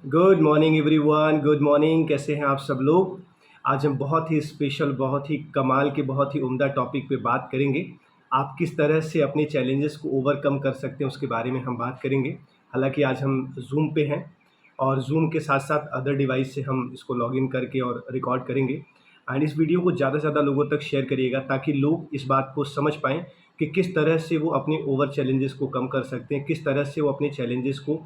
Good morning everyone, good morning. कैसे हैं आप सब लोग? आज हम बहुत ही स्पेशल, बहुत ही कमाल के, बहुत ही उम्दा टॉपिक पे बात करेंगे। आप किस तरह से अपने चैलेंजेस को ओवरकम कर सकते हैं उसके बारे में हम बात करेंगे। हालांकि आज हम जूम पे हैं और जूम के साथ साथ अदर डिवाइस से हम इसको लॉगिन करके और रिकॉर्ड करेंगे। एंड इस वीडियो को ज़्यादा से ज़्यादा लोगों तक शेयर करिएगा ताकि लोग इस बात को समझ पाएँ कि किस तरह से वो अपने ओवर चैलेंजेस को कम कर सकते हैं, किस तरह से वो अपने चैलेंजेस को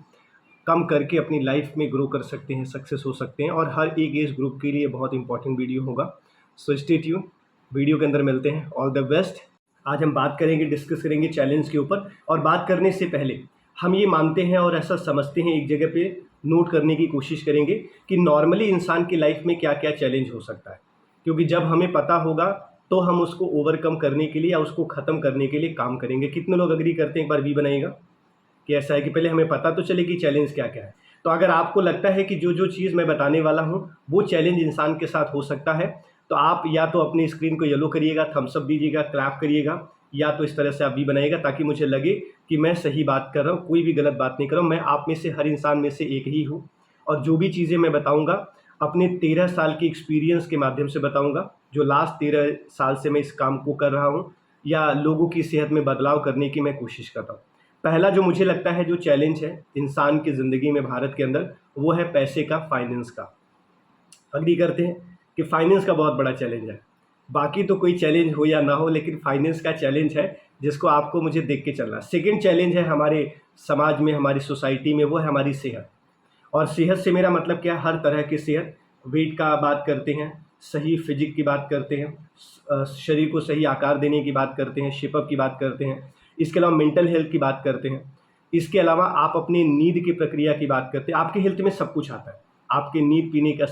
कम करके अपनी लाइफ में ग्रो कर सकते हैं, सक्सेस हो सकते हैं। और हर एक एज ग्रुप के लिए बहुत इंपॉर्टेंट वीडियो होगा। सो स्टे ट्यून, वीडियो के अंदर मिलते हैं। All the best. आज हम बात करेंगे, डिस्कस करेंगे चैलेंज के ऊपर। और बात करने से पहले हम ये मानते हैं और ऐसा समझते हैं, एक जगह पे नोट करने की कोशिश करेंगे कि नॉर्मली इंसान की लाइफ में क्या क्या चैलेंज हो सकता है। क्योंकि जब हमें पता होगा तो हम उसको ओवरकम करने के लिए या उसको ख़त्म करने के लिए काम करेंगे। कितने लोग अग्री करते हैं? एक बार भी बनाइएगा कि ऐसा है कि पहले हमें पता तो चले कि चैलेंज क्या क्या है। तो अगर आपको लगता है कि जो जो चीज़ मैं बताने वाला हूँ वो चैलेंज इंसान के साथ हो सकता है, तो आप या तो अपनी स्क्रीन को येलो करिएगा, थम्स अप दीजिएगा, क्लैप करिएगा, या तो इस तरह से आप भी बनाइएगा ताकि मुझे लगे कि मैं सही बात कर रहा हूँ, कोई भी गलत बात नहीं कर रहा हूँ। मैं आप में से हर इंसान में से एक ही हूँ और जो भी चीज़ें मैं बताऊँगा अपने 13 साल के एक्सपीरियंस के माध्यम से बताऊँगा। जो लास्ट 13 साल से मैं इस काम को कर रहा हूँ या लोगों की सेहत में बदलाव करने की मैं कोशिश कर रहा हूँ। पहला जो मुझे लगता है जो चैलेंज है इंसान की ज़िंदगी में भारत के अंदर, वो है पैसे का, फाइनेंस का। अग्री करते हैं कि फाइनेंस का बहुत बड़ा चैलेंज है। बाकी तो कोई चैलेंज हो या ना हो, लेकिन फाइनेंस का चैलेंज है जिसको आपको मुझे देख के चलना है। सेकेंड चैलेंज है हमारे समाज में, हमारी सोसाइटी में, वो है हमारी सेहत। और सेहत से मेरा मतलब क्या है? हर तरह की सेहत। वेट का बात करते हैं, सही फिजिक की बात करते हैं, शरीर को सही आकार देने की बात करते हैं, शेपअप की बात करते हैं। इसके अलावा मेंटल हेल्थ की बात करते हैं। इसके अलावा आप अपनी नींद की प्रक्रिया की बात करते हैं। आपके हेल्थ में सब कुछ आता है। आपके नींद पीने का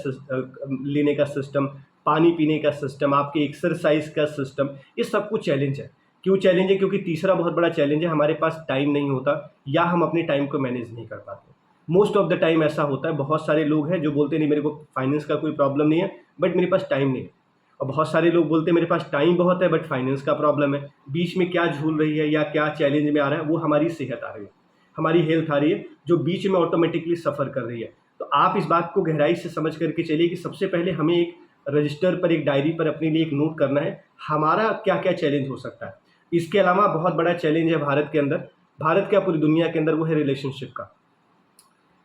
लेने का सिस्टम, पानी पीने का सिस्टम, आपके एक्सरसाइज का सिस्टम, ये सब कुछ चैलेंज है। क्यों चैलेंज है? क्योंकि तीसरा बहुत बड़ा चैलेंज है, हमारे पास टाइम नहीं होता या हम अपने टाइम को मैनेज नहीं कर पाते। मोस्ट ऑफ द टाइम ऐसा होता है। बहुत सारे लोग हैं जो बोलते हैं नहीं मेरे को फाइनेंस का कोई प्रॉब्लम नहीं है, बट मेरे पास टाइम नहीं है। और बहुत सारे लोग बोलते हैं मेरे पास टाइम बहुत है बट फाइनेंस का प्रॉब्लम है। बीच में क्या झूल रही है या क्या चैलेंज में आ रहा है? वो हमारी सेहत आ रही है, हमारी हेल्थ आ रही है, जो बीच में ऑटोमेटिकली सफ़र कर रही है। तो आप इस बात को गहराई से समझ करके चलिए कि सबसे पहले हमें एक रजिस्टर पर, एक डायरी पर अपने लिए एक नोट करना है हमारा क्या क्या चैलेंज हो सकता है। इसके अलावा बहुत बड़ा चैलेंज है भारत के अंदर, भारत क्या पूरी दुनिया के अंदर, वो है रिलेशनशिप का।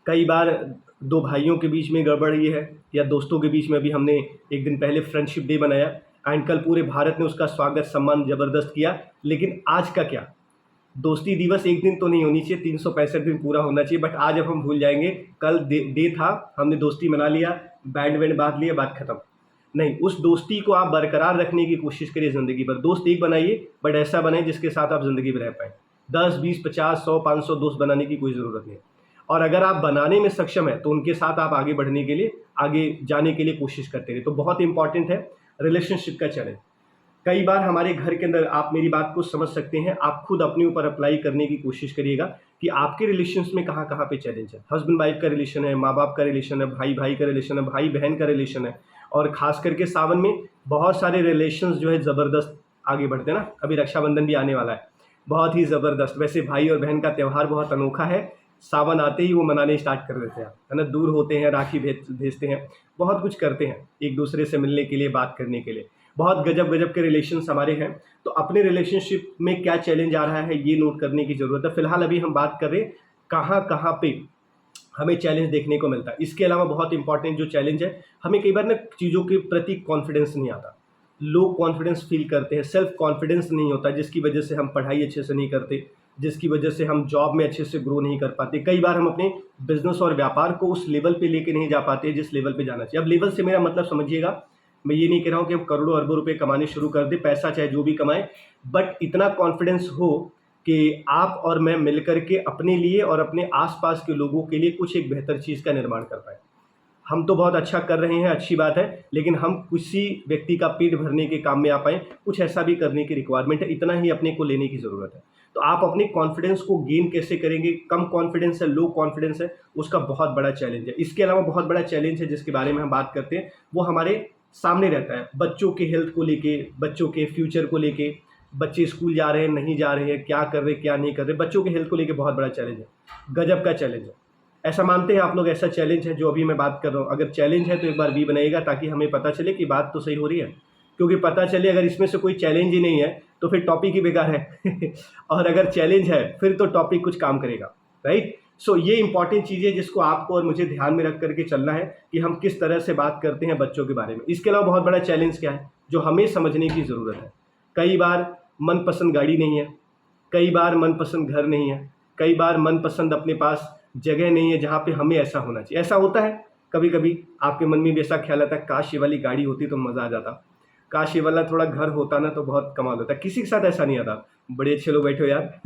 कई बार दो भाइयों के बीच में गड़बड़ ये है या दोस्तों के बीच में। अभी हमने एक दिन पहले फ्रेंडशिप डे बनाया एंड कल पूरे भारत ने उसका स्वागत सम्मान ज़बरदस्त किया। लेकिन आज का क्या? दोस्ती दिवस एक दिन तो नहीं होनी चाहिए, 365 दिन पूरा होना चाहिए। बट आज अब हम भूल जाएंगे कल डे था, हमने दोस्ती मना लिया, बैंड वैंड बांध लिया, बात खत्म। नहीं, उस दोस्ती को आप बरकरार रखने की कोशिश करिए ज़िंदगी भर। दोस्त एक बनाइए बट ऐसा बनाए जिसके साथ आप ज़िंदगी में रह पाएँ। 10, 20, 50, 100, 500 दोस्त बनाने की कोई ज़रूरत नहीं है। और अगर आप बनाने में सक्षम है तो उनके साथ आप आगे बढ़ने के लिए, आगे जाने के लिए कोशिश करते रहिए। तो बहुत इंपॉर्टेंट है रिलेशनशिप का चैलेंज। कई बार हमारे घर के अंदर, आप मेरी बात को समझ सकते हैं, आप खुद अपने ऊपर अप्लाई करने की कोशिश करिएगा कि आपके रिलेशंस में कहाँ कहाँ पे चैलेंज है। हस्बैंड वाइफ का रिलेशन है, माँ बाप का रिलेशन है, भाई भाई का रिलेशन है, भाई बहन का रिलेशन है। और खास करके सावन में बहुत सारे रिलेशंस जो है ज़बरदस्त आगे बढ़ते हैं ना। अभी रक्षाबंधन भी आने वाला है, बहुत ही ज़बरदस्त। वैसे भाई और बहन का त्यौहार बहुत अनोखा है। सावन आते ही वो मनाने स्टार्ट कर देते हैं, है ना। दूर होते हैं, राखी भेजते हैं, बहुत कुछ करते हैं एक दूसरे से मिलने के लिए, बात करने के लिए। बहुत गजब गजब के रिलेशंस हमारे हैं। तो अपने रिलेशनशिप में क्या चैलेंज आ रहा है ये नोट करने की ज़रूरत है। फिलहाल अभी हम बात कर रहे हैं कहाँ कहाँ पे हमें चैलेंज देखने को मिलता है। इसके अलावा बहुत इंपॉर्टेंट जो चैलेंज है, हमें कई बार ना चीज़ों के प्रति कॉन्फिडेंस नहीं आता। लो कॉन्फिडेंस फील करते हैं, सेल्फ कॉन्फिडेंस नहीं होता, जिसकी वजह से हम पढ़ाई अच्छे से नहीं करते, जिसकी वजह से हम जॉब में अच्छे से ग्रो नहीं कर पाते। कई बार हम अपने बिजनेस और व्यापार को उस लेवल पे लेके नहीं जा पाते जिस लेवल पे जाना चाहिए। अब लेवल से मेरा मतलब समझिएगा, मैं ये नहीं कह रहा हूँ कि हम करोड़ों अरबों रुपए कमाने शुरू कर दें, पैसा चाहे जो भी कमाएं, बट इतना कॉन्फिडेंस हो कि आप और मैं मिलकर के अपने लिए और अपने आसपास के लोगों के लिए कुछ एक बेहतर चीज़ का निर्माण कर पाए। हम तो बहुत अच्छा कर रहे हैं, अच्छी बात है, लेकिन हम किसी व्यक्ति का पेट भरने के काम में आ पाएँ, कुछ ऐसा भी करने की रिक्वायरमेंट है। इतना ही अपने को लेने की ज़रूरत है। तो आप अपने कॉन्फिडेंस को गेन कैसे करेंगे? कम कॉन्फिडेंस है, लो कॉन्फिडेंस है, उसका बहुत बड़ा चैलेंज है। इसके अलावा बहुत बड़ा चैलेंज है जिसके बारे में हम बात करते हैं, वो हमारे सामने रहता है। बच्चों के हेल्थ को लेके, बच्चों के फ्यूचर को लेके, बच्चे स्कूल जा रहे हैं, नहीं जा रहे हैं, क्या कर रहे हैं, क्या नहीं कर रहे। बच्चों के हेल्थ को लेके बहुत बड़ा चैलेंज है, गजब का चैलेंज है। ऐसा मानते हैं आप लोग? ऐसा चैलेंज है जो अभी मैं बात कर रहा हूँ? अगर चैलेंज है तो एक बार बी बनाइएगा ताकि हमें पता चले कि बात तो सही हो रही है। क्योंकि पता चले अगर इसमें से कोई चैलेंज ही नहीं है तो फिर टॉपिक ही बेकार है और अगर चैलेंज है फिर तो टॉपिक कुछ काम करेगा, राइट? सो ये इंपॉर्टेंट चीज़ है जिसको आपको और मुझे ध्यान में रख करके चलना है कि हम किस तरह से बात करते हैं बच्चों के बारे में। इसके अलावा बहुत बड़ा चैलेंज क्या है जो हमें समझने की ज़रूरत है? कई बार मनपसंद गाड़ी नहीं है, कई बार मनपसंद घर नहीं है, कई बार मनपसंद अपने पास जगह नहीं है जहाँ पे हमें ऐसा होना चाहिए। ऐसा होता है कभी कभी आपके मन में भी ऐसा ख्याल आता है, काश ये वाली गाड़ी होती तो मज़ा आ जाता, काश ये वाला थोड़ा घर होता ना तो बहुत कमाल होता। किसी के साथ ऐसा नहीं आता? बड़े अच्छे लोग बैठे हो यार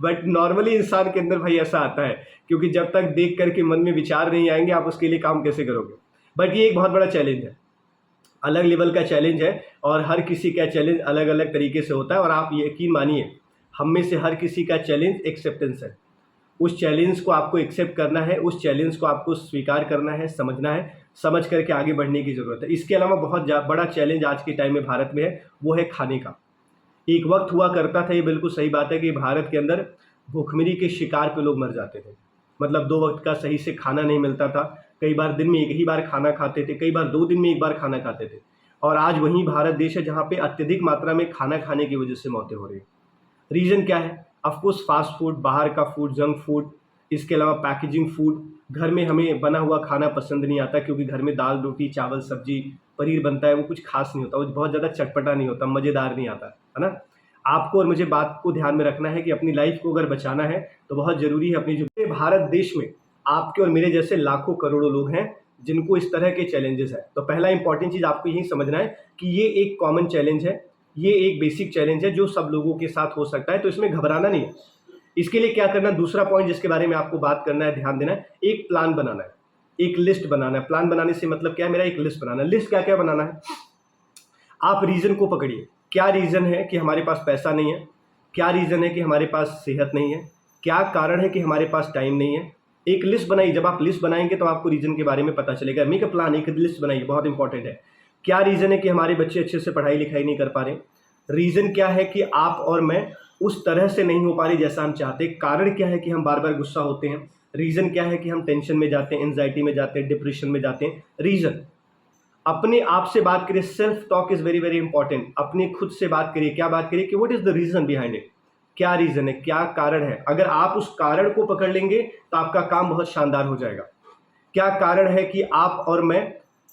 बट नॉर्मली इंसान के अंदर भाई ऐसा आता है, क्योंकि जब तक देख करके मन में विचार नहीं आएंगे आप उसके लिए काम कैसे करोगे? बट ये एक बहुत बड़ा चैलेंज है, अलग लेवल का चैलेंज है और हर किसी का चैलेंज अलग अलग तरीके से होता है। और आप यकीन मानिए हम में से हर किसी का चैलेंज एक्सेप्टेंस है। उस चैलेंज को आपको एक्सेप्ट करना है, उस चैलेंज को आपको स्वीकार करना है, समझना है, समझ करके आगे बढ़ने की ज़रूरत है। इसके अलावा बहुत बड़ा चैलेंज आज के टाइम में भारत में है, वो है खाने का। एक वक्त हुआ करता था, ये बिल्कुल सही बात है, कि भारत के अंदर भूखमरी के शिकार पे लोग मर जाते थे। मतलब 2 वक्त का सही से खाना नहीं मिलता था, कई बार दिन में एक ही बार खाना खाते थे, कई बार 2 दिन में एक बार खाना खाते थे। और आज वही भारत देश है जहाँ पे अत्यधिक मात्रा में खाना खाने की वजह से मौतें हो रही हैं। रीज़न क्या है? ऑफकोर्स फास्ट फूड, बाहर का फूड, जंक फूड, इसके अलावा पैकेजिंग फूड। घर में हमें बना हुआ खाना पसंद नहीं आता, क्योंकि घर में दाल रोटी चावल सब्जी पनीर बनता है, वो कुछ खास नहीं होता, वो बहुत ज़्यादा चटपटा नहीं होता, मज़ेदार नहीं आता, है ना? आपको और मुझे बात को ध्यान में रखना है कि अपनी लाइफ को अगर बचाना है तो बहुत ज़रूरी है अपनी जो भारत देश में आपके और मेरे जैसे लाखों करोड़ों लोग हैं जिनको इस तरह के चैलेंजेस है। तो पहला इंपॉर्टेंट चीज़ आपको यही समझना है कि ये एक कॉमन चैलेंज है, ये एक बेसिक चैलेंज है जो सब लोगों के साथ हो सकता है, तो इसमें घबराना नहीं है। इसके लिए क्या करना, दूसरा पॉइंट जिसके बारे में आपको बात करना है, ध्यान देना है, एक प्लान बनाना है, एक लिस्ट बनाना है। प्लान बनाने से मतलब क्या है? मेरा एक लिस्ट बनाना है। लिस्ट क्या क्या बनाना है? आप रीज़न को पकड़िए। क्या रीज़न है कि हमारे पास पैसा नहीं है? क्या रीज़न है कि हमारे पास सेहत नहीं है? क्या कारण है कि हमारे पास टाइम नहीं है? एक लिस्ट बनाइए। जब आप लिस्ट बनाएंगे तो आपको रीज़न के बारे में पता चलेगा। मेक अ प्लान, एक लिस्ट बनाइए, बहुत इंपॉर्टेंट है। क्या रीज़न है कि हमारे बच्चे अच्छे से पढ़ाई लिखाई नहीं कर पा रहे? रीज़न क्या है कि आप और मैं उस तरह से नहीं हो पा रही जैसा हम चाहते? कारण क्या है कि हम बार बार गुस्सा होते हैं? रीज़न क्या है कि हम टेंशन में जाते हैं, एंजाइटी में जाते हैं, डिप्रेशन में जाते हैं? रीज़न। अपने आप से बात करिए। Self talk is very very important. अपने खुद से बात करिए। क्या बात करिए कि what is the reason behind it? क्या रीज़न है, क्या कारण है? अगर आप उस कारण को पकड़ लेंगे तो आपका काम बहुत शानदार हो जाएगा। क्या कारण है कि आप और मैं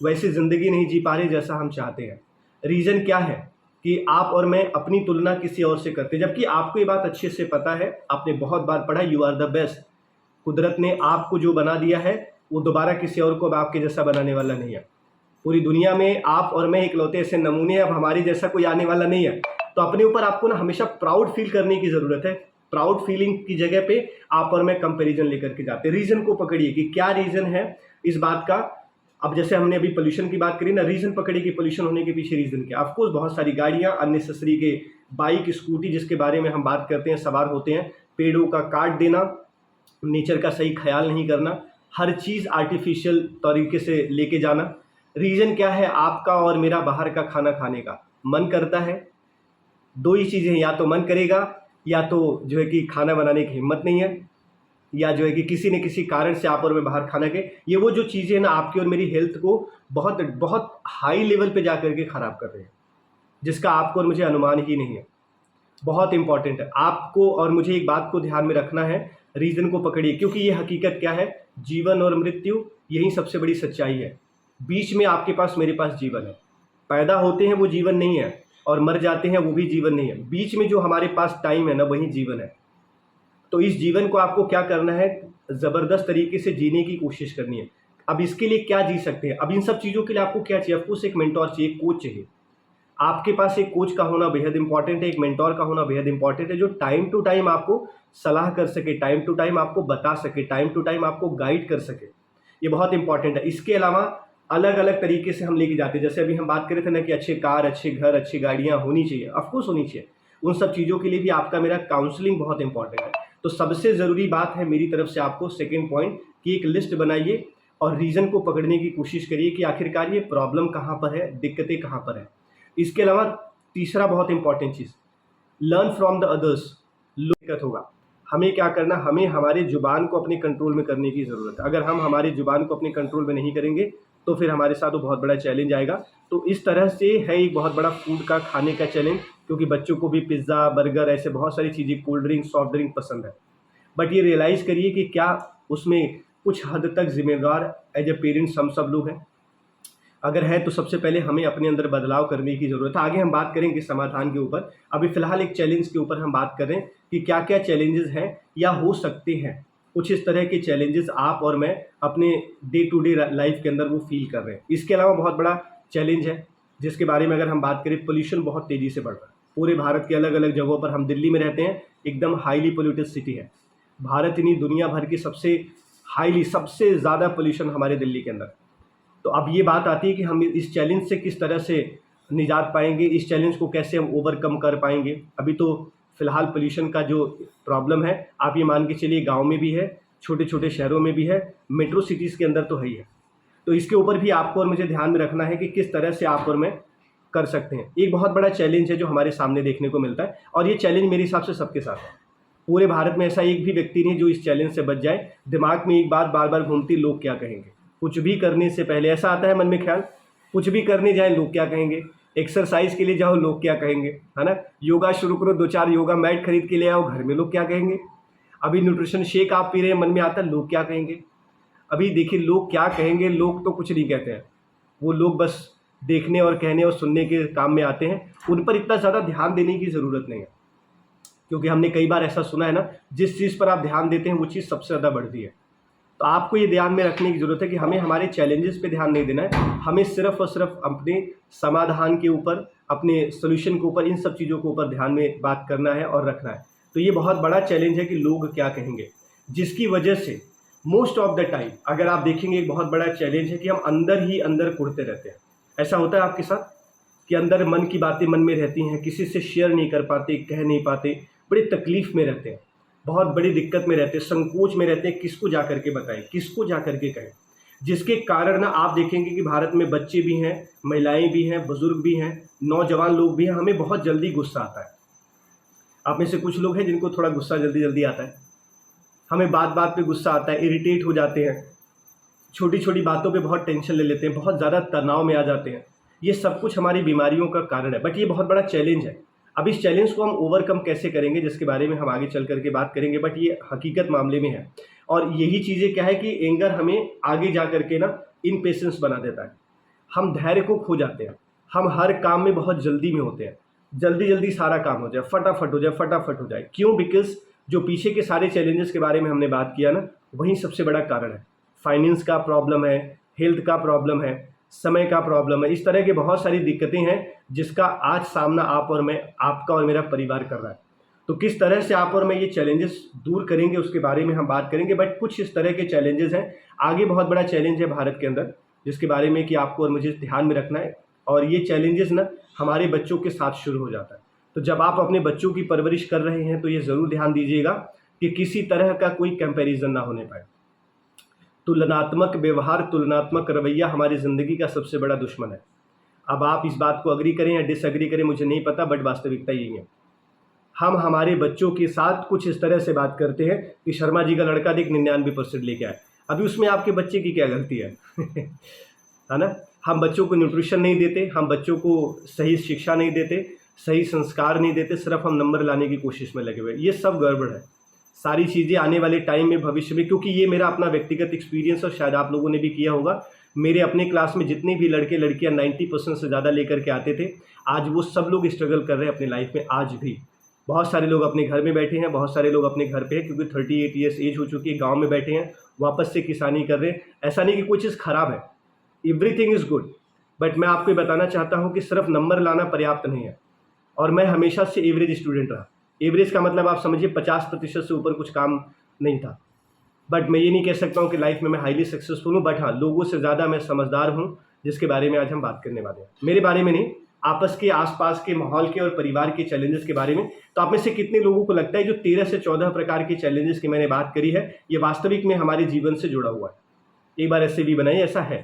वैसी ज़िंदगी नहीं जी पा रहे जैसा हम चाहते हैं? रीज़न क्या है कि आप और मैं अपनी तुलना किसी और से करते हैं, जबकि आपको ये बात अच्छे से पता है, आपने बहुत बार पढ़ा, यू आर द बेस्ट। कुदरत ने आपको जो बना दिया है वो दोबारा किसी और को अब आपके जैसा बनाने वाला नहीं है। पूरी दुनिया में आप और मैं इकलौते ऐसे नमूने हैं, अब हमारे जैसा कोई आने वाला नहीं है। तो अपने ऊपर आपको ना हमेशा प्राउड फील करने की ज़रूरत है। प्राउड फीलिंग की जगह पे आप और मैं कंपैरिजन लेकर के जाते हैं। रीज़न को पकड़िए कि क्या रीज़न है इस बात का। अब जैसे हमने अभी पोल्यूशन की बात करी ना, रीज़न पकड़िए कि पोल्यूशन होने के पीछे रीज़न क्या। ऑफ कोर्स बहुत सारी गाड़ियाँ अननेसेसरी के, बाइक स्कूटी जिसके बारे में हम बात करते हैं, सवार होते हैं, पेड़ों का काट देना, नेचर का सही ख्याल नहीं करना, हर चीज़ आर्टिफिशियल तरीके से लेके जाना। रीज़न क्या है? आपका और मेरा बाहर का खाना खाने का मन करता है। 2 ही चीज़ें हैं, या तो मन करेगा या तो जो है कि खाना बनाने की हिम्मत नहीं है, या जो है कि किसी न किसी कारण से आप और मैं बाहर खाना के, ये वो जो चीज़ें हैं ना आपकी और मेरी हेल्थ को बहुत बहुत हाई लेवल पे जा कर के ख़राब कर रहे हैं, जिसका आपको और मुझे अनुमान ही नहीं है। बहुत इंपॉर्टेंट है, आपको और मुझे एक बात को ध्यान में रखना है, रीज़न को पकड़िए, क्योंकि ये हकीकत क्या है, जीवन और मृत्यु यही सबसे बड़ी सच्चाई है। बीच में आपके पास मेरे पास जीवन है। पैदा होते हैं वो जीवन नहीं है, और मर जाते हैं वो भी जीवन नहीं है। बीच में जो हमारे पास टाइम है ना, वही जीवन है। तो इस जीवन को आपको क्या करना है? ज़बरदस्त तरीके से जीने की कोशिश करनी है। अब इसके लिए क्या जी सकते हैं? अब इन सब चीज़ों के लिए आपको क्या चाहिए? ऑफकोर्स एक मेंटोर चाहिए, कोच चाहिए। आपके पास एक कोच का होना बेहद इंपॉर्टेंट है, एक मेंटोर का होना बेहद इंपॉर्टेंट है, जो टाइम टू टाइम आपको सलाह कर सके, टाइम टू टाइम आपको बता सके, टाइम टू टाइम आपको गाइड कर सके। ये बहुत इंपॉर्टेंट है। इसके अलावा अलग अलग तरीके से हम लेके जाते हैं, जैसे अभी हम बात कर रहे थे ना कि अच्छे कार, अच्छे घर, अच्छी गाड़ियाँ होनी चाहिए, ऑफकोर्स होनी चाहिए। उन सब चीज़ों के लिए भी आपका मेरा काउंसलिंग बहुत इंपॉर्टेंट है। तो सबसे ज़रूरी बात है मेरी तरफ से आपको, सेकेंड पॉइंट, कि एक लिस्ट बनाइए और रीज़न को पकड़ने की कोशिश करिए कि आखिरकार ये प्रॉब्लम कहाँ पर है, दिक्कतें कहाँ पर है। इसके अलावा तीसरा बहुत important cheese, learn from the others. दिक्कत होगा, हमें क्या करना, हमें हमारी ज़ुबान को अपने कंट्रोल में करने की ज़रूरत है। अगर हम हमारी ज़ुबान को अपने कंट्रोल में नहीं करेंगे तो फिर हमारे साथ वो बहुत बड़ा चैलेंज आएगा। तो इस तरह से है एक बहुत बड़ा फूड का खाने का चैलेंज, क्योंकि बच्चों को भी पिज़्ज़ा, बर्गर, ऐसे बहुत सारी चीज़ें, कोल्ड ड्रिंक, सॉफ्ट ड्रिंक पसंद है। बट ये रियलाइज़ करिए कि क्या उसमें कुछ हद तक ज़िम्मेदार एज ए पेरेंट्स हम सब लोग हैं? अगर है तो सबसे पहले हमें अपने अंदर बदलाव करने की ज़रूरत है। आगे हम बात करेंगे समाधान के ऊपर। अभी फ़िलहाल एक चैलेंज के ऊपर हम बात कर रहे हैं कि क्या-क्या चैलेंजेस हैं या हो सकते हैं। कुछ इस तरह के चैलेंजेस आप और मैं अपने डे टू डे लाइफ़ के अंदर वो फ़ील कर रहे हैं। इसके अलावा बहुत बड़ा चैलेंज है, जिसके बारे में अगर हम बात करें, पोल्यूशन बहुत तेज़ी से बढ़ रहा है। पूरे भारत के अलग-अलग जगहों पर, हम दिल्ली में रहते हैं, एकदम हाईली पोल्यूटेड सिटी है। भारत ही नहीं, दुनिया भर की सबसे ज़्यादा पोल्यूशन हमारे दिल्ली के अंदर। तो अब ये बात आती है कि हम इस चैलेंज से किस तरह से निजात पाएंगे, इस चैलेंज को कैसे हम ओवरकम कर पाएंगे। अभी तो फिलहाल पोल्यूशन का जो प्रॉब्लम है, आप ये मान के चलिए, गांव में भी है, छोटे छोटे शहरों में भी है, मेट्रो सिटीज़ के अंदर तो है ही है। तो इसके ऊपर भी आपको और मुझे ध्यान में रखना है कि किस तरह से आप और मैं कर सकते हैं। एक बहुत बड़ा चैलेंज है जो हमारे सामने देखने को मिलता है, और ये चैलेंज मेरे हिसाब से सबके साथ है। पूरे भारत में ऐसा एक भी व्यक्ति नहीं जो इस चैलेंज से बच जाए। दिमाग में एक बात बार बार घूमती, लोग क्या कहेंगे। कुछ भी करने से पहले ऐसा आता है मन में ख्याल, कुछ भी करने जाए लोग क्या कहेंगे। एक्सरसाइज के लिए जाओ, लोग क्या कहेंगे, है ना। योगा शुरू करो, 2-4 योगा मैट खरीद के ले आओ, घर में लोग क्या कहेंगे। अभी न्यूट्रिशन शेक आप पी रहे हैं, मन में आता है लोग क्या कहेंगे। अभी देखिए, लोग क्या कहेंगे, लोग तो कुछ नहीं कहते हैं। वो लोग बस देखने और कहने और सुनने के काम में आते हैं। उन पर इतना ज़्यादा ध्यान देने की ज़रूरत नहीं है, क्योंकि हमने कई बार ऐसा सुना है ना, जिस चीज़ पर आप ध्यान देते हैं वो चीज़ सबसे ज़्यादा बढ़ती है। तो आपको ये ध्यान में रखने की ज़रूरत है कि हमें हमारे चैलेंजेस पे ध्यान नहीं देना है, हमें सिर्फ और सिर्फ अपने समाधान के ऊपर, अपने सोल्यूशन के ऊपर, इन सब चीज़ों के ऊपर ध्यान में बात करना है और रखना है। तो ये बहुत बड़ा चैलेंज है कि लोग क्या कहेंगे, जिसकी वजह से मोस्ट ऑफ द टाइम अगर आप देखेंगे, एक बहुत बड़ा चैलेंज है कि हम अंदर ही अंदर कुढ़ते रहते हैं। ऐसा होता है आपके साथ कि अंदर मन की बातें मन में रहती हैं, किसी से शेयर नहीं कर पाते, कह नहीं पाते, बड़ी तकलीफ़ में रहते हैं, बहुत बड़ी दिक्कत में रहते हैं, संकोच में रहते हैं, किसको जा कर के बताएं, किसको जा कर के कहें। जिसके कारण ना आप देखेंगे कि भारत में बच्चे भी हैं, महिलाएं भी हैं, बुजुर्ग भी हैं, नौजवान लोग भी हैं, हमें बहुत जल्दी गुस्सा आता है। आप में से कुछ लोग हैं जिनको थोड़ा गुस्सा जल्दी जल्दी आता है। हमें बात बात पे गुस्सा आता है, इरिटेट हो जाते हैं, छोटी छोटी बातों पे बहुत टेंशन ले लेते हैं, बहुत ज़्यादा तनाव में आ जाते हैं। ये सब कुछ हमारी बीमारियों का कारण है, बट ये बहुत बड़ा चैलेंज है। अब इस चैलेंज को हम ओवरकम कैसे करेंगे, जिसके बारे में हम आगे चल करके बात करेंगे, बट ये हकीकत मामले में है। और यही चीज़ें क्या है कि एंगर हमें आगे जा करके ना इम्पेशेंस बना देता है। हम धैर्य को खो जाते हैं, हम हर काम में बहुत जल्दी में होते हैं, जल्दी जल्दी सारा काम हो जाए, फटाफट हो जाए, फटाफट हो जाए। क्यों? बिकॉज जो पीछे के सारे चैलेंजेस के बारे में हमने बात किया ना, वही सबसे बड़ा कारण है। फाइनेंस का प्रॉब्लम है, हेल्थ का प्रॉब्लम है, समय का प्रॉब्लम है, इस तरह की बहुत सारी दिक्कतें हैं जिसका आज सामना आप और मैं, आपका और मेरा परिवार कर रहा है। तो किस तरह से आप और मैं ये चैलेंजेस दूर करेंगे उसके बारे में हम बात करेंगे, बट कुछ इस तरह के चैलेंजेस हैं। आगे बहुत बड़ा चैलेंज है भारत के अंदर, जिसके बारे में कि आपको और मुझे ध्यान में रखना है। और ये चैलेंजेस ना हमारे बच्चों के साथ शुरू हो जाता है। तो जब आप अपने बच्चों की परवरिश कर रहे हैं तो ये ज़रूर ध्यान दीजिएगा कि किसी तरह का कोई कंपैरिजन ना होने पाए। तुलनात्मक व्यवहार, तुलनात्मक रवैया हमारी ज़िंदगी का सबसे बड़ा दुश्मन है। अब आप इस बात को अग्री करें या डिसएग्री करें मुझे नहीं पता, बट वास्तविकता यही है। हम हमारे बच्चों के साथ कुछ इस तरह से बात करते हैं कि शर्मा जी का लड़का देख 99% लेके आए। अभी उसमें आपके बच्चे की क्या गलती है? है ना। हम बच्चों को न्यूट्रिशन नहीं देते, हम बच्चों को सही शिक्षा नहीं देते, सही संस्कार नहीं देते, सिर्फ हम नंबर लाने की कोशिश में लगे हुए। ये सब गड़बड़ है। सारी चीज़ें आने वाले टाइम में, भविष्य में, क्योंकि ये मेरा अपना व्यक्तिगत एक्सपीरियंस और शायद आप लोगों ने भी किया होगा। मेरे अपने क्लास में जितने भी लड़के लड़कियां 90% से ज़्यादा लेकर के आते थे, आज वो सब लोग स्ट्रगल कर रहे हैं अपनी लाइफ में। आज भी बहुत सारे लोग अपने घर में बैठे हैं, बहुत सारे लोग अपने घर पे हैं क्योंकि 38 ईयर्स एज हो चुकी है, गांव में बैठे हैं, वापस से किसानी कर रहे हैं। ऐसा नहीं कि कोई चीज़ ख़राब है, एवरीथिंग इज़ गुड, बट मैं आपको बताना चाहता हूँ कि सिर्फ नंबर लाना पर्याप्त नहीं है। और मैं हमेशा से एवरेज स्टूडेंट रहा। एवरेज का मतलब आप समझिए 50% से ऊपर कुछ काम नहीं था। बट मैं ये नहीं कह सकता हूँ कि लाइफ में मैं हाईली सक्सेसफुल हूँ, बट हाँ, लोगों से ज़्यादा मैं समझदार हूँ, जिसके बारे में आज हम बात करने वाले हैं। मेरे बारे में नहीं, आपस के आसपास के माहौल के और परिवार के चैलेंजेस के बारे में। तो आप में से कितने लोगों को लगता है जो 13 से 14 प्रकार के चैलेंजेस की मैंने बात करी है, ये वास्तविक में हमारे जीवन से जुड़ा हुआ है? एक बार ऐसे भी बनाइए, ऐसा है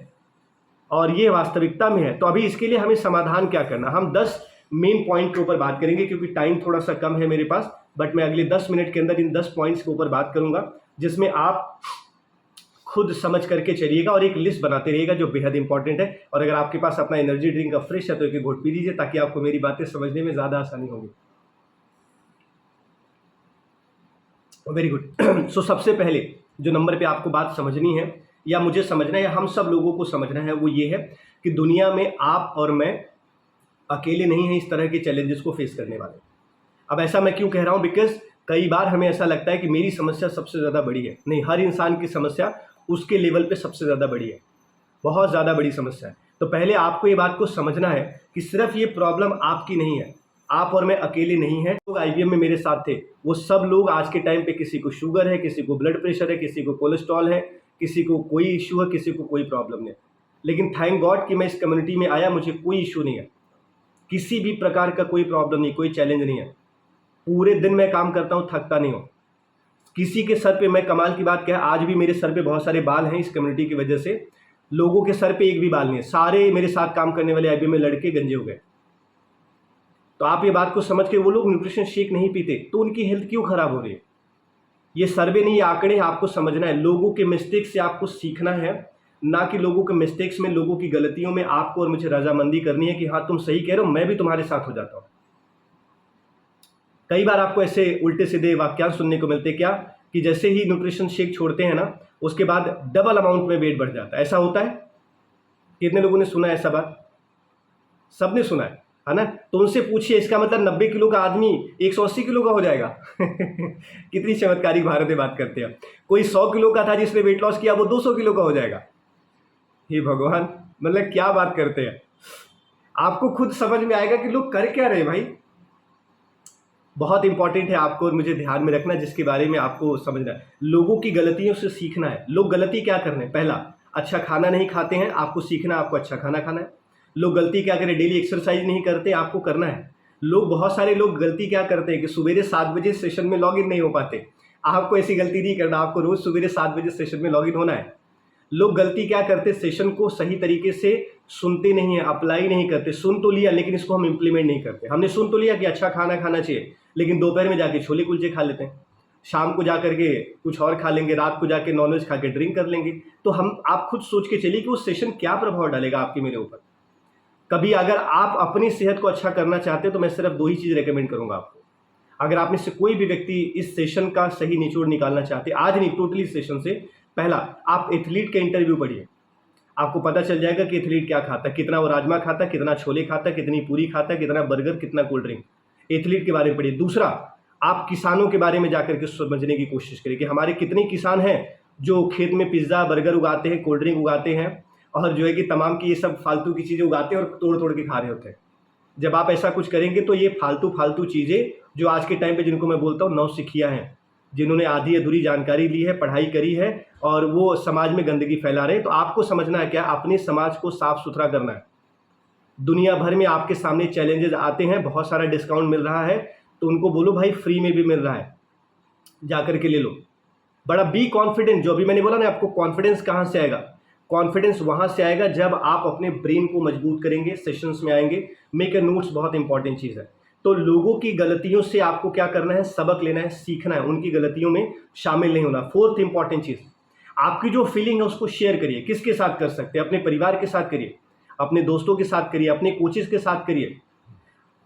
और ये वास्तविकता में है। तो अभी इसके लिए हमें समाधान क्या करना, हम 10 मेन पॉइंट के ऊपर बात करेंगे, क्योंकि टाइम थोड़ा सा कम है मेरे पास, बट मैं अगले 10 मिनट के अंदर इन 10 पॉइंट्स के ऊपर बात करूंगा, जिसमें आप खुद समझ करके चलिएगा और एक लिस्ट बनाते रहिएगा जो बेहद इंपॉर्टेंट है। और अगर आपके पास अपना एनर्जी ड्रिंक का फ्रेश है तो एक घोट पी लीजिए, ताकि आपको मेरी बातें समझने में ज़्यादा आसानी होगी। Very good. सो सबसे पहले जो नंबर पे आपको बात समझनी है या मुझे समझना है या हम सब लोगों को समझना है वो ये है कि दुनिया में आप और मैं अकेले नहीं हैं इस तरह के चैलेंजेस को फेस करने वाले। अब ऐसा मैं क्यों कह रहा हूँ? बिकॉज कई बार हमें ऐसा लगता है कि मेरी समस्या सबसे ज़्यादा बड़ी है। नहीं, हर इंसान की समस्या उसके लेवल पे सबसे ज़्यादा बड़ी है, बहुत ज़्यादा बड़ी समस्या है। तो पहले आपको ये बात को समझना है कि सिर्फ ये प्रॉब्लम आपकी नहीं है, आप और मैं अकेले नहीं हैं। लोग IBM में मेरे साथ थे, वो सब लोग आज के टाइम पे किसी को शुगर है, किसी को ब्लड प्रेशर है, किसी को कोलेस्ट्रॉल है, किसी को कोई इशू है, किसी को कोई प्रॉब्लम नहीं। लेकिन थैंक गॉड कि मैं इस कम्युनिटी में आया, मुझे कोई इशू नहीं है, किसी भी प्रकार का कोई प्रॉब्लम नहीं, कोई चैलेंज नहीं है। पूरे दिन मैं काम करता हूँ, थकता नहीं हूँ। किसी के सर पे, मैं कमाल की बात क्या है, आज भी मेरे सर पे बहुत सारे बाल हैं इस कम्युनिटी की वजह से। लोगों के सर पे एक भी बाल नहीं है, सारे मेरे साथ काम करने वाले IBM में लड़के गंजे हो गए। तो आप ये बात को समझ के, वो लोग न्यूट्रिशन शेक नहीं पीते तो उनकी हेल्थ क्यों खराब हो रही है? ये सर्वे नहीं, ये आंकड़े आपको समझना है। लोगों के मिस्टेक से आपको सीखना है, ना कि लोगों के मिस्टेक्स में, लोगों की गलतियों में आपको और मुझे रजामंदी करनी है कि हाँ तुम सही कह रहे हो, मैं भी तुम्हारे साथ हो जाता हूँ। कई बार आपको ऐसे उल्टे सीधे वाक्यांश सुनने को मिलते क्या कि जैसे ही न्यूट्रिशन शेक छोड़ते हैं ना, उसके बाद डबल अमाउंट में वेट बढ़ जाता है। ऐसा होता है? कितने लोगों ने सुना है ऐसा बात? सबने सुना है ना? तो उनसे पूछिए, इसका मतलब 90 किलो का आदमी 180 किलो का हो जाएगा? कितनी चमत्कारिक भारत में बात करते हैं। कोई 100 किलो का था जिसने वेट लॉस किया, वो 200 किलो का हो जाएगा। हे भगवान, मतलब क्या बात करते हैं। आपको खुद समझ में आएगा कि लोग कर क्या रहे भाई। बहुत इंपॉर्टेंट है आपको और मुझे ध्यान में रखना, जिसके बारे में आपको समझना है। लोगों की गलतियों से सीखना है। लोग गलती क्या कर रहे हैं? पहला, अच्छा खाना नहीं खाते हैं, आपको सीखना, आपको अच्छा खाना खाना है। लोग गलती क्या करें? डेली एक्सरसाइज नहीं करते, आपको करना है। लोग, बहुत सारे लोग गलती क्या करते हैं कि सुबह 7 बजे सेशन में लॉगिन नहीं हो पाते। आपको ऐसी गलती नहीं करना, आपको रोज सुबह 7 बजे सेशन में लॉगिन होना है। लोग गलती क्या करते? सेशन को सही तरीके से सुनते नहीं है, अप्लाई नहीं करते। सुन तो लिया लेकिन इसको हम इंप्लीमेंट नहीं करते। हमने सुन तो लिया कि अच्छा खाना खाना चाहिए, लेकिन दोपहर में जाके छोले कुलचे खा लेते हैं, शाम को जा करके कुछ और खा लेंगे, रात को जाके नॉनवेज खा के ड्रिंक कर लेंगे। तो आप खुद सोच के चलिए कि वो सेशन क्या प्रभाव डालेगा आपके मेरे ऊपर। कभी अगर आप अपनी सेहत को अच्छा करना चाहते हैं तो मैं सिर्फ 2 ही चीज़ रेकमेंड करूंगा आपको। अगर आप में से कोई भी व्यक्ति इस सेशन का सही निचोड़ निकालना चाहते, आज नहीं टोटली सेशन से, पहला, आप एथलीट का इंटरव्यू पढ़िए। आपको पता चल जाएगा कि एथलीट क्या खाता, कितना वो राजमा खाता, कितना छोले खाता, कितनी पूरी खाता, कितना बर्गर, कितना कोल्ड ड्रिंक। एथलीट के बारे में पढ़िए। दूसरा, आप किसानों के बारे में जाकर के समझने की कोशिश करिए कि हमारे कितने किसान हैं जो खेत में पिज्ज़ा बर्गर उगाते हैं, कोल्ड ड्रिंक उगाते हैं, और जो है कि तमाम की ये सब फालतू की चीज़ें उगाते हैं और तोड़ तोड़ के खा रहे होते हैं। जब आप ऐसा कुछ करेंगे तो ये फालतू चीज़ें जो आज के टाइम पे, जिनको मैं बोलता हूँ नौसिखिया हैं, जिन्होंने आधी अधूरी जानकारी ली है, पढ़ाई करी है और वो समाज में गंदगी फैला रहे हैं, तो आपको समझना है क्या, अपने समाज को साफ सुथरा करना है। दुनिया भर में आपके सामने चैलेंजेस आते हैं, बहुत सारा डिस्काउंट मिल रहा है, तो उनको बोलो भाई फ्री में भी मिल रहा है, जाकर के ले लो। बड़ा बी कॉन्फिडेंट। जो अभी मैंने बोला ना आपको, कॉन्फिडेंस कहाँ से आएगा? कॉन्फिडेंस वहाँ से आएगा जब आप अपने ब्रेन को मजबूत करेंगे, सेशंस में आएंगे। मेक ए नोट्स बहुत इंपॉर्टेंट चीज़ है। तो लोगों की गलतियों से आपको क्या करना है? सबक लेना है, सीखना है, उनकी गलतियों में शामिल नहीं होना। फोर्थ इंपॉर्टेंट चीज़, आपकी जो फीलिंग है उसको शेयर करिए। किसके साथ कर सकते हैं? अपने परिवार के साथ करिए, अपने दोस्तों के साथ करिए, अपने कोचेस के साथ करिए।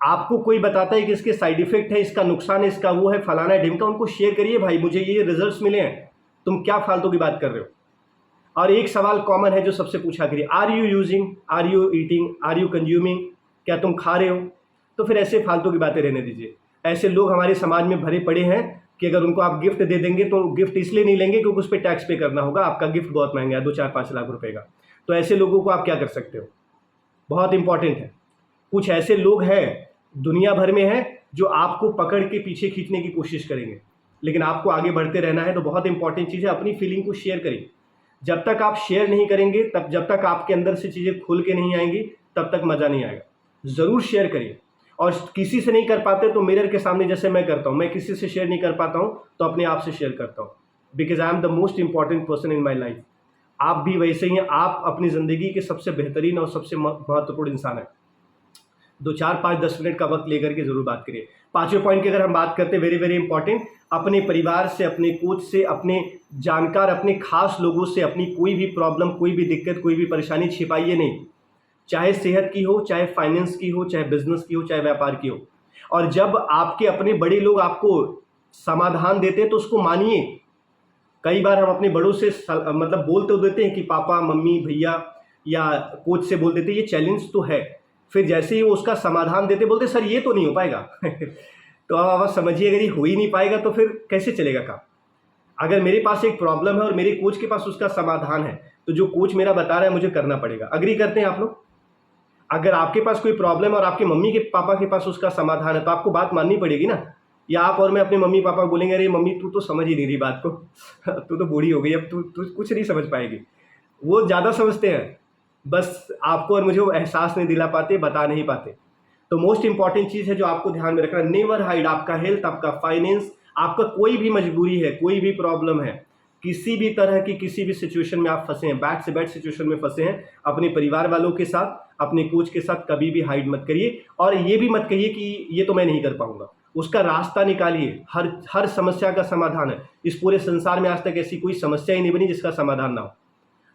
आपको कोई बताता है कि इसके साइड इफेक्ट है, इसका नुकसान है, इसका वो है, फलाना है, ढिमका, उनको शेयर करिए, भाई मुझे ये रिजल्ट्स मिले हैं, तुम क्या फालतू की बात कर रहे हो। और एक सवाल कॉमन है जो सबसे पूछा करिए, are you using, are you eating, are you consuming, क्या तुम खा रहे हो? तो फिर ऐसे फालतू की बातें रहने दीजिए। ऐसे लोग हमारे समाज में भरे पड़े हैं कि अगर उनको आप गिफ्ट दे देंगे तो गिफ्ट इसलिए नहीं लेंगे क्योंकि उस पर टैक्स पे करना होगा, आपका गिफ्ट बहुत महंगा है, 2-4-5 लाख रुपए का। तो ऐसे लोगों को आप क्या कर सकते हो? बहुत इंपॉर्टेंट है। कुछ ऐसे लोग हैं दुनिया भर में हैं जो आपको पकड़ के पीछे खींचने की कोशिश करेंगे, लेकिन आपको आगे बढ़ते रहना है। तो बहुत इंपॉर्टेंट चीज़ है, अपनी फीलिंग को शेयर करिए। जब तक आप शेयर नहीं करेंगे, तब जब तक आपके अंदर से चीज़ें खुल के नहीं आएंगी, तब तक मज़ा नहीं आएगा। ज़रूर शेयर करिए। और किसी से नहीं कर पाते तो मिरर के सामने, जैसे मैं करता हूँ, मैं किसी से शेयर नहीं कर पाता हूँ तो अपने आप से शेयर करता हूँ, because I am the most important person in my life. आप भी वैसे ही हैं, आप अपनी ज़िंदगी के सबसे बेहतरीन और सबसे महत्वपूर्ण इंसान हैं। 2, 4, 5, 10 मिनट का वक्त लेकर के ज़रूर बात करिए। पांचवें पॉइंट की अगर हम बात करते हैं, वेरी वेरी इंपॉर्टेंट, अपने परिवार से, अपने कोच से, अपने जानकार, अपने खास लोगों से अपनी कोई भी प्रॉब्लम, कोई भी दिक्कत, कोई भी परेशानी छिपाइए नहीं। चाहे सेहत की हो, चाहे फाइनेंस की हो, चाहे बिजनेस की हो, चाहे व्यापार की हो। और जब आपके अपने बड़े लोग आपको समाधान देते हैं तो उसको मानिए। कई बार हम अपने बड़ों से मतलब बोल तो देते हैं कि पापा, मम्मी, भैया या कोच से बोल देते हैं ये चैलेंज तो है, फिर जैसे ही वो उसका समाधान देते बोलते सर ये तो नहीं हो पाएगा। तो अब आप समझिए, अगर ये हो ही नहीं पाएगा तो फिर कैसे चलेगा काम। अगर मेरे पास एक प्रॉब्लम है और मेरे कोच के पास उसका समाधान है, तो जो कोच मेरा बता रहा है मुझे करना पड़ेगा। अग्री करते हैं आप लोग? अगर आपके पास कोई प्रॉब्लम और आपके मम्मी के पापा के पास उसका समाधान है तो आपको बात माननी पड़ेगी ना। या आप और मैं अपने मम्मी पापा को बोलेंगे अरे मम्मी तू तो समझ ही नहीं रही बात को, तू तो बूढ़ी हो गई, अब तू तू कुछ नहीं समझ पाएगी। वो ज़्यादा समझते हैं, बस आपको और मुझे वो एहसास नहीं दिला पाते, बता नहीं पाते। तो मोस्ट इंपॉर्टेंट चीज़ है जो आपको ध्यान में रखना, नेवर हाइड। आपका हेल्थ, आपका फाइनेंस, आपका कोई भी मजबूरी है, कोई भी प्रॉब्लम है, किसी भी तरह की किसी भी सिचुएशन में आप फंसे हैं, बैड से बैड सिचुएशन में फंसे हैं, अपने परिवार वालों के साथ, अपने कोच के साथ कभी भी हाइड मत करिए। और ये भी मत कहिए कि ये तो मैं नहीं कर पाऊंगा, उसका रास्ता निकालिए। हर समस्या का समाधान है। इस पूरे संसार में आज तक ऐसी कोई समस्या ही नहीं बनी जिसका समाधान ना हो।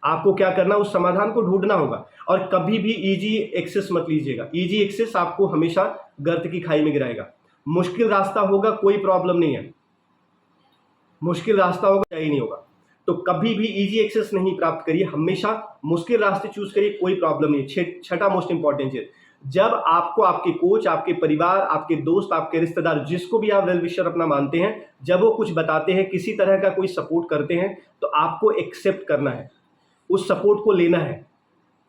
आपको क्या करना, उस समाधान को ढूंढना होगा। और कभी भी इजी एक्सेस मत लीजिएगा। इजी एक्सेस आपको हमेशा गर्त की खाई में गिराएगा। मुश्किल रास्ता होगा, कोई प्रॉब्लम नहीं है, मुश्किल रास्ता होगा ही नहीं होगा। तो कभी भी इजी एक्सेस नहीं प्राप्त करिए, हमेशा मुश्किल रास्ते चूज करिए, कोई प्रॉब्लम नहीं। छठा मोस्ट इंपॉर्टेंट चीज, जब आपको आपके कोच, आपके परिवार, आपके दोस्त, आपके रिश्तेदार, जिसको भी आप वेल विशर अपना मानते हैं, जब वो कुछ बताते हैं, किसी तरह का कोई सपोर्ट करते हैं, तो आपको एक्सेप्ट करना है, उस सपोर्ट को लेना है।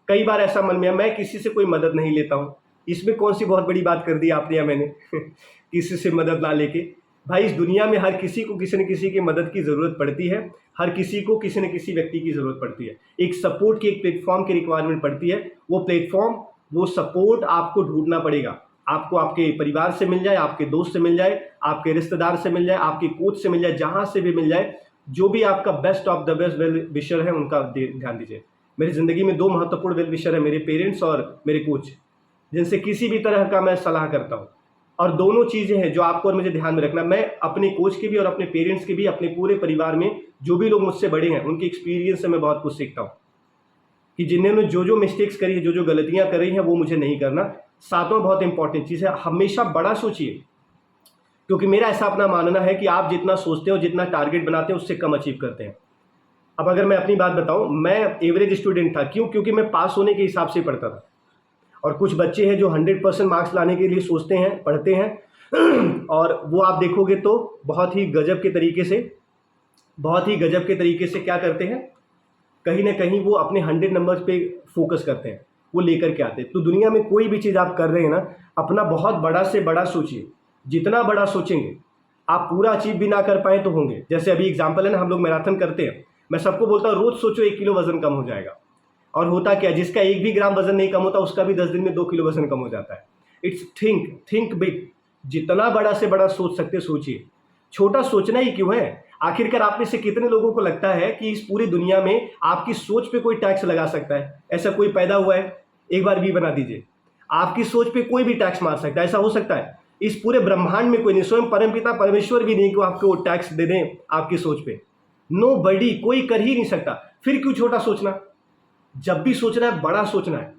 कई बार ऐसा मन में है मैं किसी से कोई मदद नहीं लेता हूं, इसमें कौन सी बहुत बड़ी बात कर दी आपने या मैंने किसी से मदद ना लेके। भाई इस दुनिया में हर किसी को किसी न किसी की मदद की ज़रूरत पड़ती है, हर किसी को किसी न किसी व्यक्ति की ज़रूरत पड़ती है, एक सपोर्ट की, एक प्लेटफॉर्म की रिक्वायरमेंट पड़ती है। वो प्लेटफॉर्म, वो सपोर्ट आपको ढूंढना पड़ेगा। आपको आपके परिवार से मिल जाए, आपके दोस्त से मिल जाए, आपके रिश्तेदार से मिल जाए, आपके कोच से मिल जाए, जहाँ से भी मिल जाए, जो भी आपका best of the best well wisher है उनका ध्यान दीजिए। मेरी ज़िंदगी में दो महत्वपूर्ण वेल विशर है, मेरे पेरेंट्स और मेरे कोच, जिनसे किसी भी तरह का मैं सलाह करता हूँ। और दोनों चीज़ें हैं जो आपको और मुझे ध्यान में रखना। मैं अपने कोच के भी और अपने पेरेंट्स के भी, अपने पूरे परिवार में जो भी लोग मुझसे बड़े हैं उनके एक्सपीरियंस से मैं बहुत कुछ सीखता हूँ कि जिन्होंने जो जो मिस्टेक्स करी है, जो जो गलतियाँ करी हैं, वो मुझे नहीं करना। सातवां बहुत इंपॉर्टेंट चीज़ है, हमेशा बड़ा सोचिए, क्योंकि मेरा ऐसा अपना मानना है कि आप जितना सोचते हो, जितना टारगेट बनाते हैं, उससे कम अचीव करते हैं। अब अगर मैं अपनी बात बताऊं, मैं एवरेज स्टूडेंट था। क्यों? क्योंकि मैं पास होने के हिसाब से पढ़ता था। और कुछ बच्चे हैं जो 100% मार्क्स लाने के लिए सोचते हैं, पढ़ते हैं और वो आप देखोगे तो बहुत ही गजब के तरीके से क्या करते हैं, कहीं ना कहीं वो अपने 100 नंबर्स पे फोकस करते हैं, वो लेकर के आते हैं। तो दुनिया में कोई भी चीज़ आप कर रहे हैं ना, अपना बहुत बड़ा से बड़ा सोचिए। जितना बड़ा सोचेंगे, आप पूरा अचीव भी ना कर पाए तो होंगे। जैसे अभी एग्जाम्पल है ना, हम लोग मैराथन करते हैं, मैं सबको बोलता हूँ रोज सोचो 1 किलो वजन कम हो जाएगा। और होता क्या, जिसका 1 भी ग्राम वजन नहीं कम होता उसका भी 10 दिन में 2 किलो वजन कम हो जाता है। It's think big. जितना बड़ा से बड़ा सोच सकते सोचिए, छोटा सोचना ही क्यों है। आखिरकार आप में से कितने लोगों को लगता है कि इस पूरी दुनिया में आपकी सोच पे कोई टैक्स लगा सकता है? ऐसा कोई पैदा हुआ है? एक बार भी बना दीजिए। आपकी सोच पे कोई भी टैक्स मार सकता है, ऐसा हो सकता है? इस पूरे ब्रह्मांड में कोई नहीं, स्वयं परमपिता परमेश्वर भी नहीं कि आपको टैक्स दे दें आपकी सोच पे। नो बडी, कोई कर ही नहीं सकता। फिर क्यों छोटा सोचना? जब भी सोचना है, बड़ा सोचना है।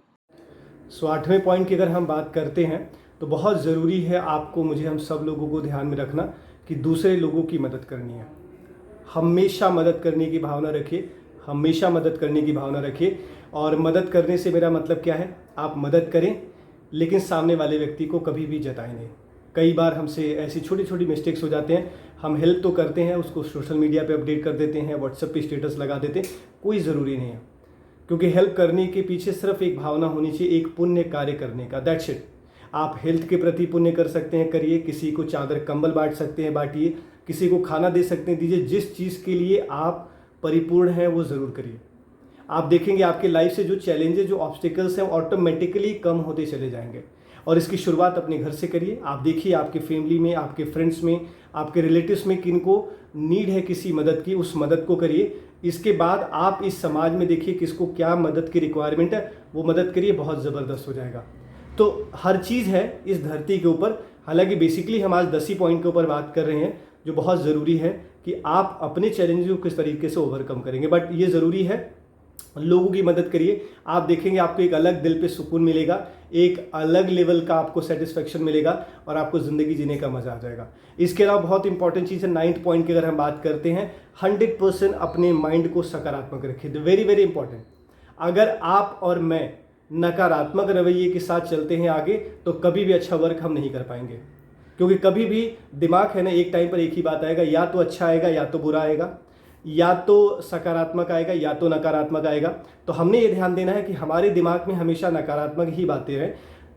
सो 8वें पॉइंट की अगर हम बात करते हैं तो बहुत ज़रूरी है आपको, मुझे, हम सब लोगों को ध्यान में रखना कि दूसरे लोगों की मदद करनी है। हमेशा मदद करने की भावना रखिए, हमेशा मदद करने की भावना रखिए। और मदद करने से मेरा मतलब क्या है, आप मदद करें लेकिन सामने वाले व्यक्ति को कभी भी जताएं नहीं। कई बार हमसे ऐसी छोटी छोटी मिस्टेक्स हो जाते हैं, हम हेल्प तो करते हैं, उसको सोशल मीडिया पे अपडेट कर देते हैं, व्हाट्सएप पे स्टेटस लगा देते हैं, कोई ज़रूरी नहीं है। क्योंकि हेल्प करने के पीछे सिर्फ एक भावना होनी चाहिए, एक पुण्य कार्य करने का, दैट्स इट। आप हेल्थ के प्रति पुण्य कर सकते हैं, करिए। किसी को चादर कंबल बांट सकते हैं, बांटिए। किसी को खाना दे सकते हैं, दीजिए। जिस चीज़ के लिए आप परिपूर्ण हैं वो ज़रूर करिए। आप देखेंगे आपके लाइफ से जो चैलेंजेस, जो ऑब्स्टिकल्स हैं, ऑटोमेटिकली कम होते चले जाएंगे। और इसकी शुरुआत अपने घर से करिए। आप देखिए आपके फैमिली में, आपके फ्रेंड्स में, आपके रिलेटिव्स में किनको नीड है किसी मदद की, उस मदद को करिए। इसके बाद आप इस समाज में देखिए किसको क्या मदद की रिक्वायरमेंट है, वो मदद करिए, बहुत ज़बरदस्त हो जाएगा। तो हर चीज़ है इस धरती के ऊपर, हालांकि बेसिकली हम आज 10 ही पॉइंट के ऊपर बात कर रहे हैं जो बहुत ज़रूरी है कि आप अपने चैलेंजेस को किस तरीके से ओवरकम करेंगे। बट ये ज़रूरी है लोगों की मदद करिए, आप देखेंगे आपको एक अलग दिल पे सुकून मिलेगा, एक अलग लेवल का आपको सेटिस्फेक्शन मिलेगा और आपको ज़िंदगी जीने का मज़ा आ जाएगा। इसके अलावा बहुत इंपॉर्टेंट चीज़ है 9th पॉइंट की अगर हम बात करते हैं, 100% अपने माइंड को सकारात्मक रखिए। Very very important. अगर आप और मैं नकारात्मक रवैये के साथ चलते हैं आगे तो कभी भी अच्छा वर्क हम नहीं कर पाएंगे, क्योंकि कभी भी दिमाग है ना, एक टाइम पर एक ही बात आएगा, या तो अच्छा आएगा या तो बुरा आएगा, या तो सकारात्मक आएगा या तो नकारात्मक आएगा। तो हमने ये ध्यान देना है कि हमारे दिमाग में हमेशा नकारात्मक ही बातें रहें।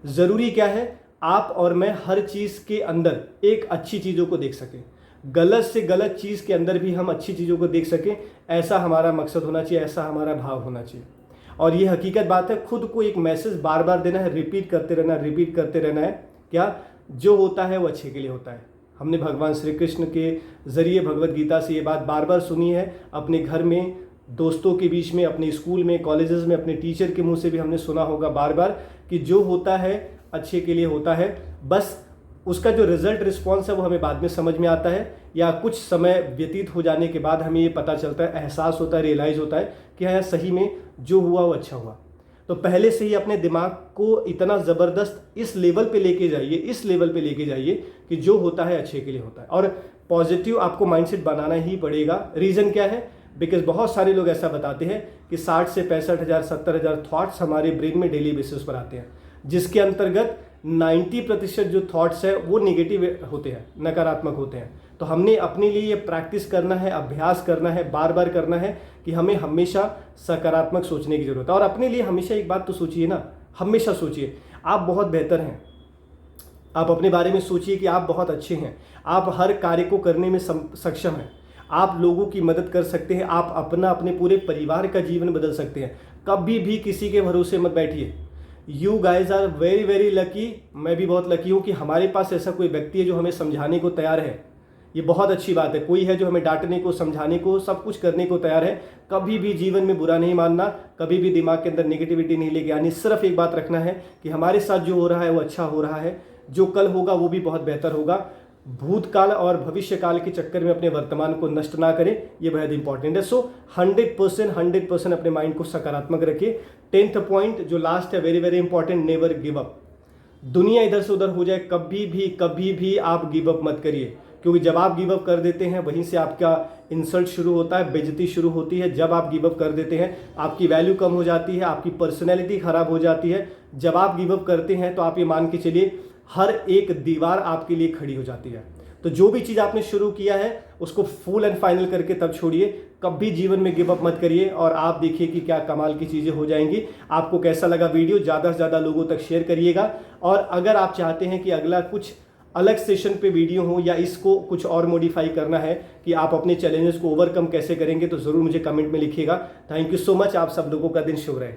ज़रूरी क्या है, आप और मैं हर चीज़ के अंदर एक अच्छी चीज़ों को देख सकें, गलत से गलत चीज़ के अंदर भी हम अच्छी चीज़ों को देख सकें, ऐसा हमारा मकसद होना चाहिए, ऐसा हमारा भाव होना चाहिए। और ये हकीकत बात है, खुद को एक मैसेज बार बार देना है, रिपीट करते रहना है, रिपीट करते रहना है। क्या जो होता है वो अच्छे के लिए होता है। हमने भगवान श्री कृष्ण के ज़रिए भगवत गीता से ये बात बार बार सुनी है, अपने घर में, दोस्तों के बीच में, अपने स्कूल में, कॉलेजेस में, अपने टीचर के मुंह से भी हमने सुना होगा बार बार कि जो होता है अच्छे के लिए होता है। बस उसका जो रिजल्ट रिस्पॉन्स है वो हमें बाद में समझ में आता है, या कुछ समय व्यतीत हो जाने के बाद हमें ये पता चलता है, एहसास होता है, रियलाइज़ होता है कि हाँ सही में जो हुआ वो अच्छा हुआ। तो पहले से ही अपने दिमाग को इतना ज़बरदस्त इस लेवल पे लेके जाइए, इस लेवल पे लेके जाइए कि जो होता है अच्छे के लिए होता है। और पॉजिटिव आपको माइंडसेट बनाना ही पड़ेगा। रीज़न क्या है? बिकॉज बहुत सारे लोग ऐसा बताते हैं कि 60 से 65,000 70,000 थॉट्स हमारे ब्रेन में डेली बेसिस पर आते हैं, जिसके अंतर्गत 90% जो थॉट्स है वो नेगेटिव होते हैं, नकारात्मक होते हैं। तो हमने अपने लिए ये प्रैक्टिस करना है, अभ्यास करना है, बार बार करना है कि हमें हमेशा सकारात्मक सोचने की ज़रूरत है। और अपने लिए हमेशा एक बात तो सोचिए ना, हमेशा सोचिए आप बहुत बेहतर हैं। आप अपने बारे में सोचिए कि आप बहुत अच्छे हैं, आप हर कार्य को करने में सक्षम हैं, आप लोगों की मदद कर सकते हैं, आप अपने पूरे परिवार का जीवन बदल सकते हैं। कभी भी किसी के भरोसे मत बैठिए। You guys are very very lucky. मैं भी बहुत लकी हूँ कि हमारे पास ऐसा कोई व्यक्ति है जो हमें समझाने को तैयार है। ये बहुत अच्छी बात है, कोई है जो हमें डांटने को, समझाने को, सब कुछ करने को तैयार है। कभी भी जीवन में बुरा नहीं मानना, कभी भी दिमाग के अंदर नेगेटिविटी नहीं लेके आनी। सिर्फ एक बात रखना है कि हमारे साथ जो हो रहा है वो अच्छा हो रहा है, जो कल होगा वो भी बहुत बेहतर होगा। भूतकाल और भविष्य काल के चक्कर में अपने वर्तमान को नष्ट ना करें, ये बहुत इंपॉर्टेंट है। सो 100% अपने माइंड को सकारात्मक रखिए। 10th पॉइंट जो लास्ट है, very very important, never give up. दुनिया इधर से उधर हो जाए, कभी भी आप गिव अप मत करिए, क्योंकि जब आप गिव अप कर देते हैं वहीं से आपका इंसल्ट शुरू होता है, बेइज्जती शुरू होती है। जब आप गिव अप कर देते हैं आपकी वैल्यू कम हो जाती है, आपकी पर्सनैलिटी खराब हो जाती है। जब आप गिव अप करते हैं तो आप ये मान के चलिए हर एक दीवार आपके लिए खड़ी हो जाती है। तो जो भी चीज़ आपने शुरू किया है उसको फुल एंड फाइनल करके तब छोड़िए। कभी जीवन में गिव अप मत करिए और आप देखिए कि क्या कमाल की चीज़ें हो जाएंगी। आपको कैसा लगा वीडियो, ज़्यादा से ज़्यादा लोगों तक शेयर करिएगा। और अगर आप चाहते हैं कि अगला कुछ अलग सेशन पे वीडियो हो या इसको कुछ और मॉडिफाई करना है कि आप अपने चैलेंजेस को ओवरकम कैसे करेंगे, तो ज़रूर मुझे कमेंट में लिखिएगा। Thank you so much. आप सब लोगों का दिन शुभ रहे।